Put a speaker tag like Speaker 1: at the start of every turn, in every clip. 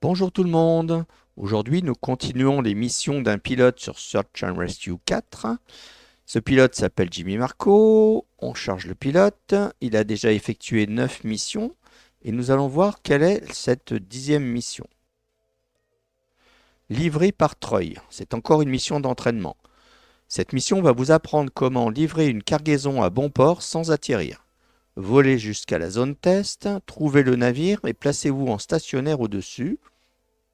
Speaker 1: Bonjour tout le monde. Aujourd'hui, nous continuons les missions d'un pilote sur Search and Rescue 4. Ce pilote s'appelle Jimmy Marco. On charge le pilote. Il a déjà effectué 9 missions et nous allons voir quelle est cette 10e mission. Livré par Troy. C'est encore une mission d'entraînement. Cette mission va vous apprendre comment livrer une cargaison à bon port sans atterrir. Volez jusqu'à la zone test, trouvez le navire et placez-vous en stationnaire au-dessus.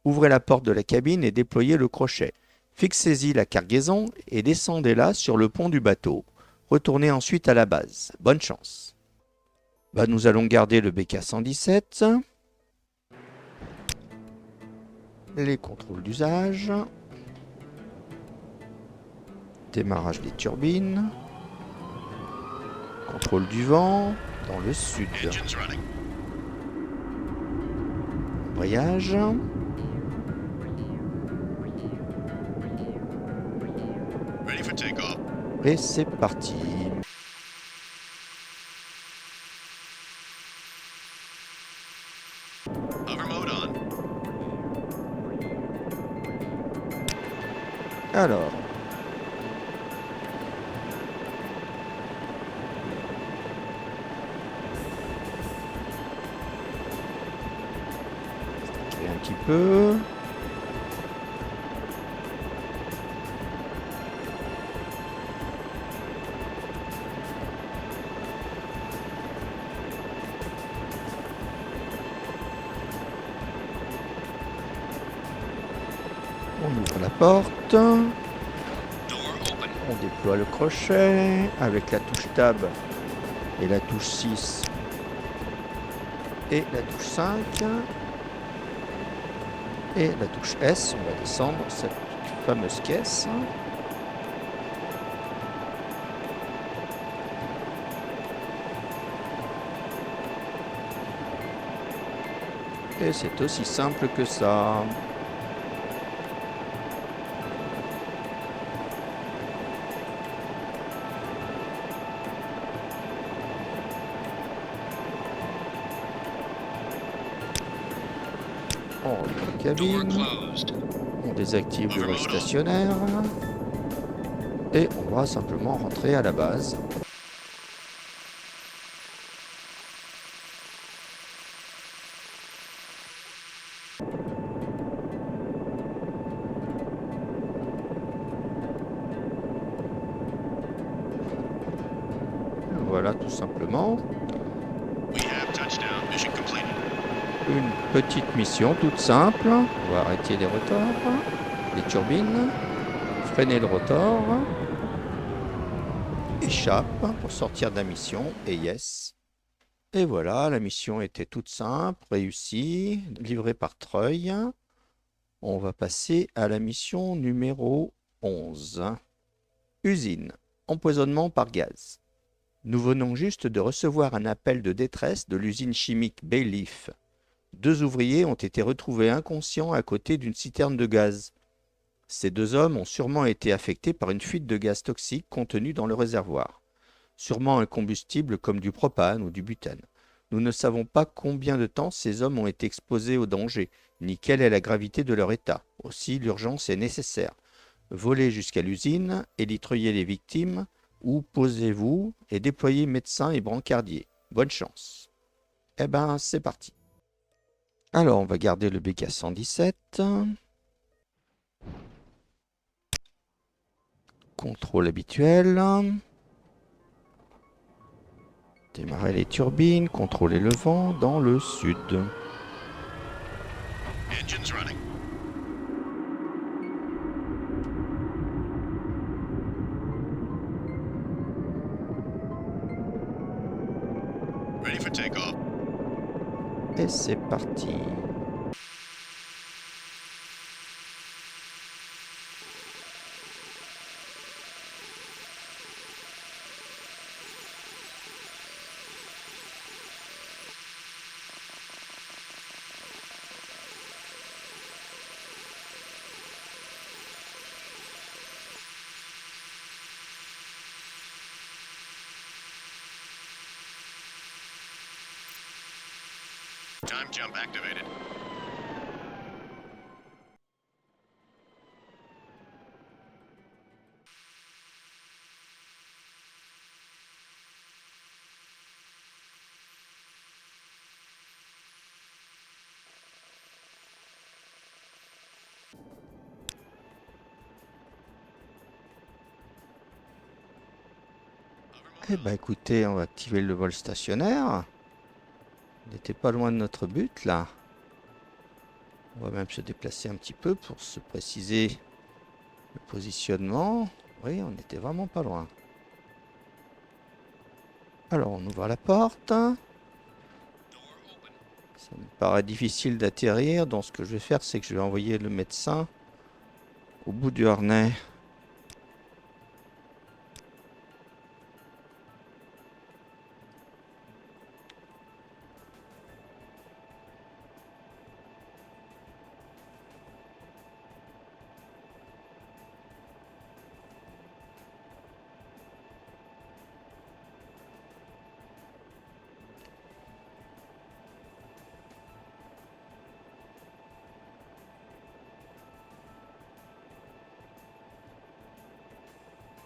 Speaker 1: Ouvrez la porte de la cabine et déployez le crochet. Fixez-y la cargaison et descendez-la sur le pont du bateau. Retournez ensuite à la base. Bonne chance. Nous allons garder le BK-117. Les contrôles d'usage. Démarrage des turbines. Contrôle du vent dans le sud. Voyage. Et c'est parti. Alors. Un petit peu. On ouvre la porte. On déploie le crochet avec la touche Tab et la touche 6 et la touche 5 et la touche S. On va descendre cette fameuse caisse. Et c'est aussi simple que ça. On rentre dans la cabine, on désactive le vol stationnaire et on va simplement rentrer à la base. Voilà, tout simplement. Une petite mission toute simple. On va arrêter les rotors, les turbines, freiner le rotor, échappe pour sortir de la mission et yes. Et voilà, la mission était toute simple, réussie, livrée par Troy. On va passer à la mission numéro 11. Usine, empoisonnement par gaz. Nous venons juste de recevoir un appel de détresse de l'usine chimique Bayleaf. 2 ouvriers ont été retrouvés inconscients à côté d'une citerne de gaz. Ces 2 hommes ont sûrement été affectés par une fuite de gaz toxique contenue dans le réservoir. Sûrement un combustible comme du propane ou du butane. Nous ne savons pas combien de temps ces hommes ont été exposés au danger, ni quelle est la gravité de leur état. Aussi, l'urgence est nécessaire. Volez jusqu'à l'usine, élitreuillez les victimes, ou posez-vous et déployez médecins et brancardiers. Bonne chance. Eh ben, c'est parti. Alors, on va garder le BK-117. Contrôle habituel. Démarrer les turbines, contrôler le vent dans le sud. Engines running. Ready for takeoff. Et c'est parti. Time jump activated. Eh ben écoutez, on va activer le vol stationnaire. On n'était pas loin de notre but là. On va même se déplacer un petit peu pour se préciser le positionnement. Oui, on était vraiment pas loin. Alors on ouvre la porte. Ça me paraît difficile d'atterrir, donc ce que je vais faire, c'est que je vais envoyer le médecin au bout du harnais.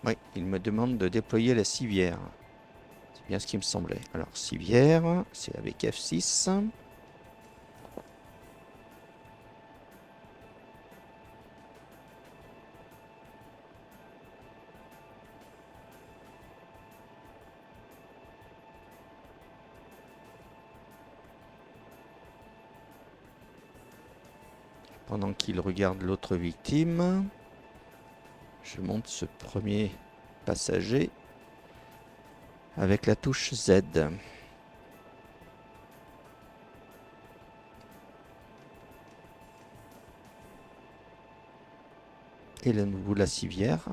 Speaker 1: Oui, il me demande de déployer la civière. C'est bien ce qui me semblait. Alors, civière, c'est avec F6. Pendant qu'il regarde l'autre victime, je monte ce premier passager avec la touche Z. Et là, nouveau la civière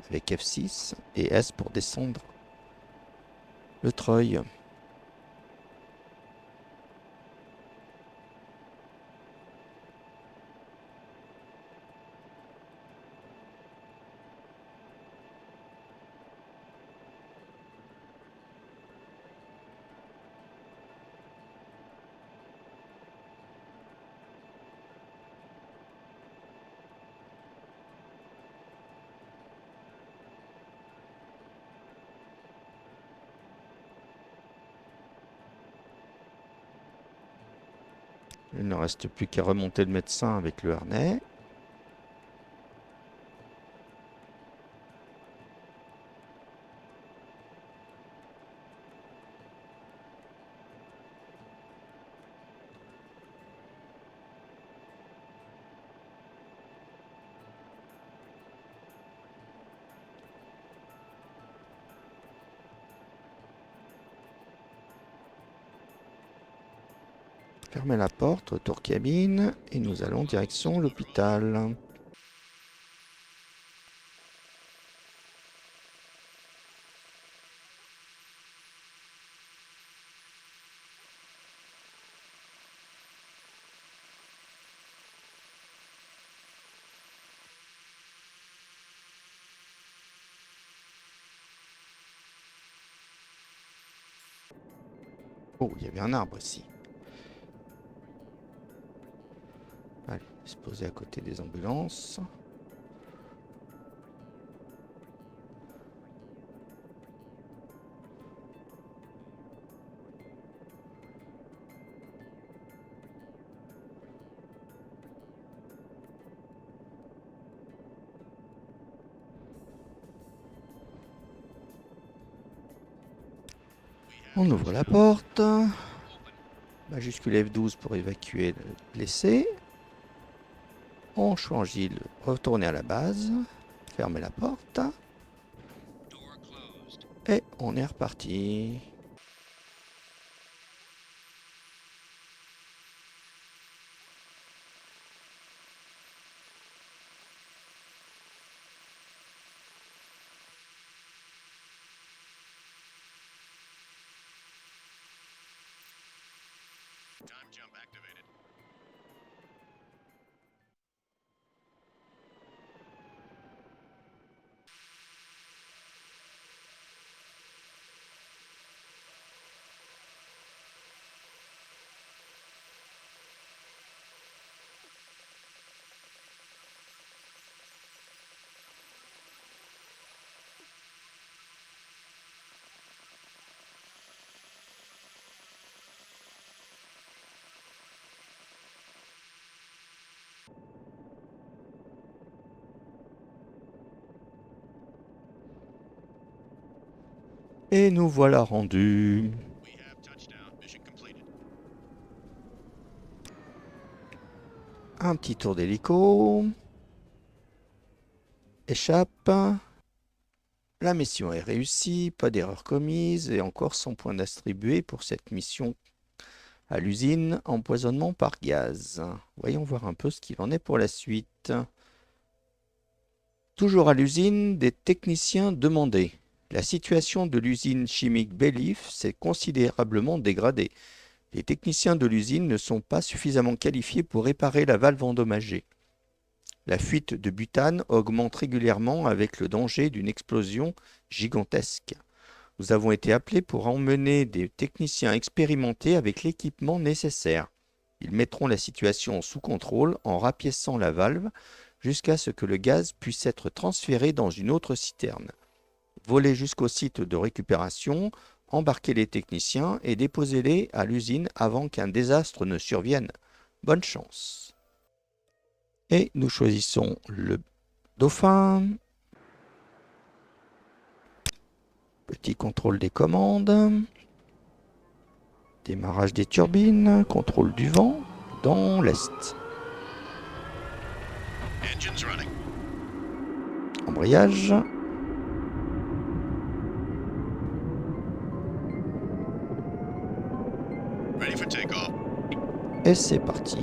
Speaker 1: avec F6 et S pour descendre le treuil. Il ne reste plus qu'à remonter le médecin avec le harnais. Fermez la porte, retour cabine, et nous allons direction l'hôpital. Oh, il y avait un arbre ici. Allez, se poser à côté des ambulances. On ouvre la porte. Majuscule F12 pour évacuer le blessé. On choisit le retourner à la base. Fermer la porte. Et on est reparti. Et nous voilà rendus. Un petit tour d'hélico. Échappe. La mission est réussie, pas d'erreur commise et encore 100 points d'attribués pour cette mission à l'usine empoisonnement par gaz. Voyons voir un peu ce qu'il en est pour la suite. Toujours à l'usine, des techniciens demandés. La situation de l'usine chimique Bellif s'est considérablement dégradée. Les techniciens de l'usine ne sont pas suffisamment qualifiés pour réparer la valve endommagée. La fuite de butane augmente régulièrement avec le danger d'une explosion gigantesque. Nous avons été appelés pour emmener des techniciens expérimentés avec l'équipement nécessaire. Ils mettront la situation sous contrôle en rapiéçant la valve jusqu'à ce que le gaz puisse être transféré dans une autre citerne. Volez jusqu'au site de récupération, embarquez les techniciens et déposez-les à l'usine avant qu'un désastre ne survienne. Bonne chance. Et nous choisissons le Dauphin. Petit contrôle des commandes. Démarrage des turbines, contrôle du vent dans l'est. Embrayage. Et c'est parti.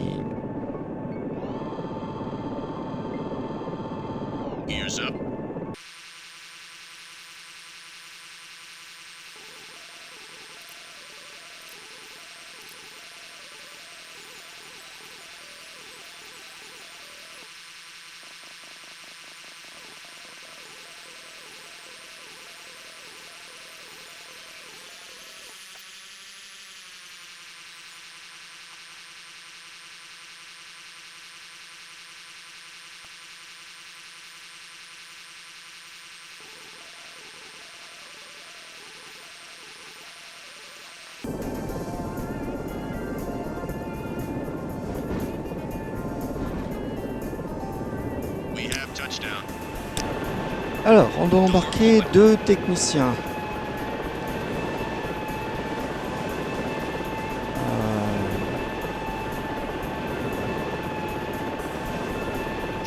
Speaker 1: Alors, on doit embarquer 2 techniciens.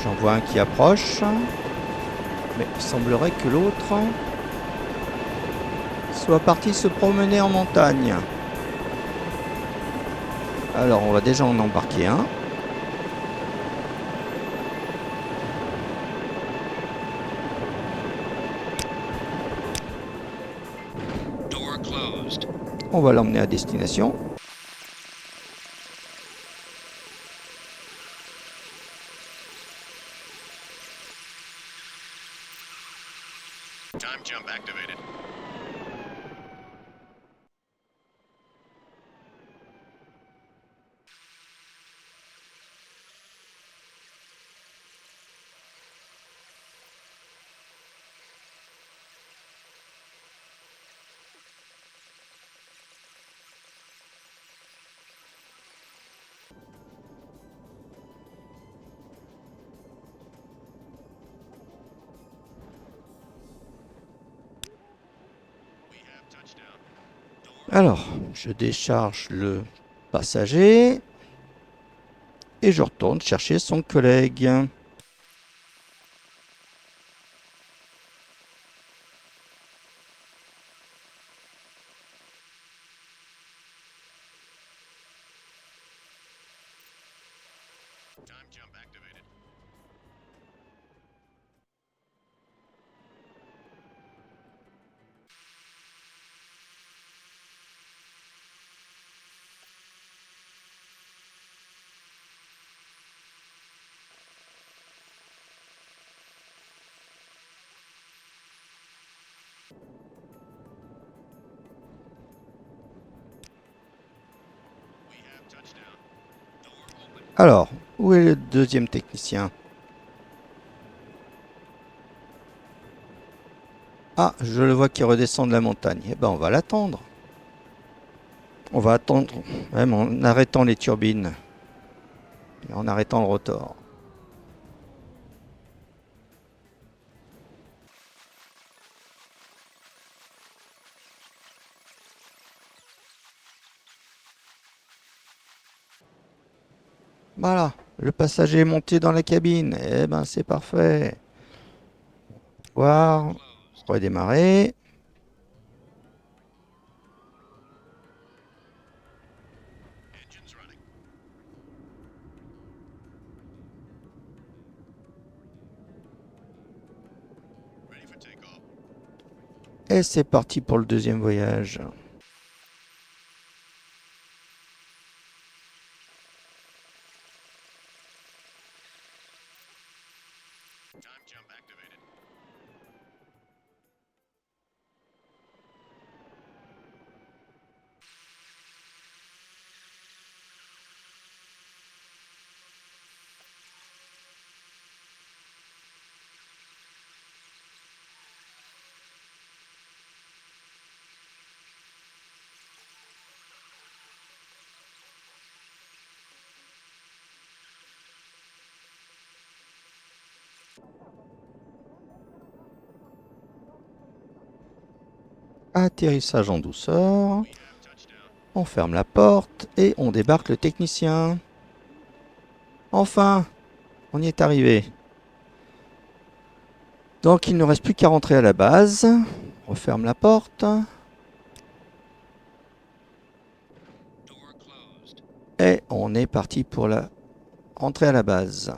Speaker 1: J'en vois un qui approche. Mais il semblerait que l'autre soit parti se promener en montagne. Alors, on va déjà en embarquer un. On va l'emmener à destination.
Speaker 2: Time jump activated.
Speaker 1: Alors, je décharge le passager et je retourne chercher son collègue.
Speaker 2: Time jump activated. We have touchdown. Door open.
Speaker 1: Alors, où est le deuxième technicien? Ah, je le vois qui redescend de la montagne. Eh ben, on va l'attendre. On va attendre, même en arrêtant les turbines et en arrêtant le rotor. Voilà, le passager est monté dans la cabine. Eh ben, c'est parfait. Voir, redémarrer.
Speaker 2: Engines running. Ready for takeoff.
Speaker 1: Et c'est parti pour le deuxième voyage.
Speaker 2: Time jump activated.
Speaker 1: Atterrissage en douceur.
Speaker 2: We have touchdown.
Speaker 1: On ferme la porte et on débarque le technicien. Enfin, on y est arrivé. Donc il ne reste plus qu'à rentrer à la base. On referme la porte.
Speaker 2: Door closed.
Speaker 1: Et on est parti pour la rentrée à la base.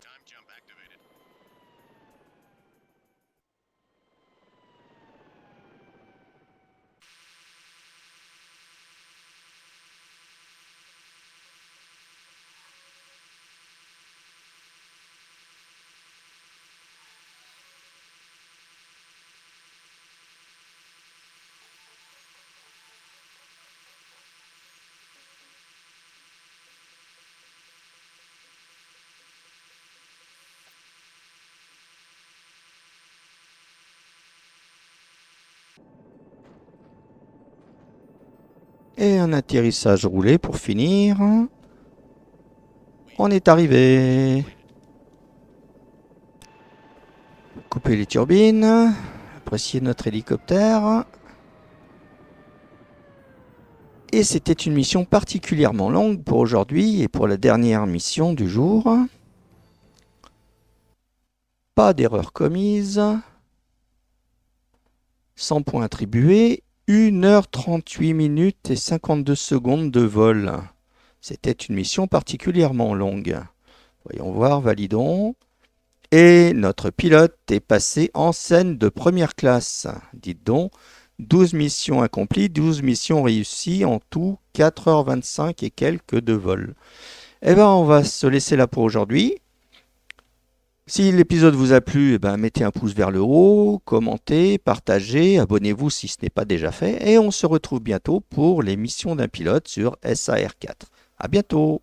Speaker 2: Time jump activated.
Speaker 1: Et un atterrissage roulé pour finir. On est arrivé. Couper les turbines. Apprécier notre hélicoptère. Et c'était une mission particulièrement longue pour aujourd'hui et pour la dernière mission du jour. Pas d'erreur commise. 100 points attribués. 1h38 minutes et 52 secondes de vol. C'était une mission particulièrement longue. Voyons voir, validons. Et notre pilote est passé en scène de première classe. Dites donc, 12 missions accomplies, 12 missions réussies, en tout 4h25 et quelques de vol. Eh bien, on va se laisser là pour aujourd'hui. Si l'épisode vous a plu, eh ben, mettez un pouce vers le haut, commentez, partagez, abonnez-vous si ce n'est pas déjà fait. Et on se retrouve bientôt pour les missions d'un pilote sur SAR4. À bientôt!